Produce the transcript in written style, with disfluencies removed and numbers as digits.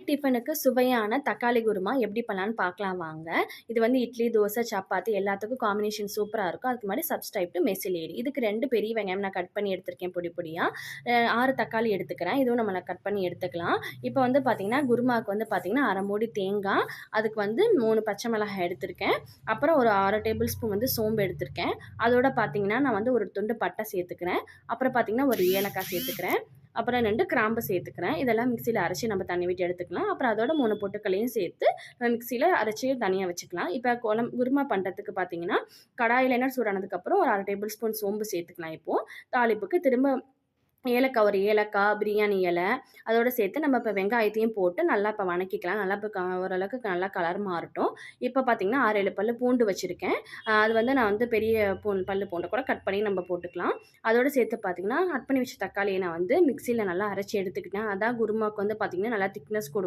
டிஃபனுக்கு சுவையான தக்காளி குருமா எப்படி பண்ணலான்னு பார்க்கலாம் வாங்க. இது வந்து இட்லி, தோசை, சப்பாத்தி எல்லாத்துக்கும் காம்பினேஷன் சூப்பரா இருக்கும். அதுக்கு முன்னாடி சப்ஸ்கிரைப் டூ மெசிலேரி. இதுக்கு 2 பெரிய வெங்காயம் நான் கட் பண்ணி எடுத்திருக்கேன் பொடி பொடியா. 6 தக்காளி எடுத்துக்கிறேன். இதுவும் நம்ம கட் பண்ணி எடுத்துக்கலாம். இப்போ வந்து பார்த்தீங்கன்னா, குருமாவுக்கு வந்து பார்த்தீங்கன்னா, 1/2 மூடி தேங்காய், அதுக்கு வந்து 3 பச்சை மிளகாய் எடுத்திருக்கேன். அப்புறம் ஒரு 6 டேபிள் ஸ்பூன் வந்து சோம்பு எடுத்திருக்கேன். அதோட பார்த்தீங்கன்னா, நான் வந்து ஒரு துண்டு பட்டை சேர்த்துக்கிறேன். அப்புறம் பார்த்தீங்கன்னா, ஒரு ஏலக்காய் சேர்த்துக்கிறேன். அப்புறம் 2 கிராம்பு சேர்த்துக்கிறேன். இதெல்லாம் மிக்ஸியில் அரைச்சி நம்ம தண்ணி விட்டு எடுத்துக்கலாம். அப்புறம் அதோட 3 பொட்டுக்கல்லையும் சேர்த்து மிக்ஸியில் அரைச்சி தனியாக வச்சுக்கலாம். இப்போ குருமா பண்ணுறதுக்கு பார்த்தீங்கன்னா, கடாயில் எண்ணெய் சூடானதுக்கப்புறம் ஒரு 1/2 டேபிள் ஸ்பூன் சோம்பு சேர்த்துக்கலாம். இப்போது தாளிப்புக்கு திரும்ப ஏலக்காய், ஒரு ஏலக்காய், பிரியாணி இலை அதோட சேர்த்து நம்ம இப்போ வெங்காயத்தையும் போட்டு நல்லா இப்போ வணக்கிக்கலாம். நல்லா இப்போ ஓரளவுக்கு நல்லா கலர் மாறட்டும். இப்போ பார்த்தீங்கன்னா 6, 7 பல்லு பூண்டு வச்சுருக்கேன். அது வந்து நான் வந்து பெரிய பல்லு பூண்டை கூட கட் பண்ணி நம்ம போட்டுக்கலாம். அதோடு சேர்த்து பார்த்தீங்கன்னா, கட் பண்ணி வச்ச தக்காளியை நான் வந்து மிக்ஸியில் நல்லா அரைச்சி எடுத்துக்கிட்டேன். அதான் குருமாவுக்கு வந்து பார்த்தீங்கன்னா நல்லா திக்னஸ் கொடுக்கும்.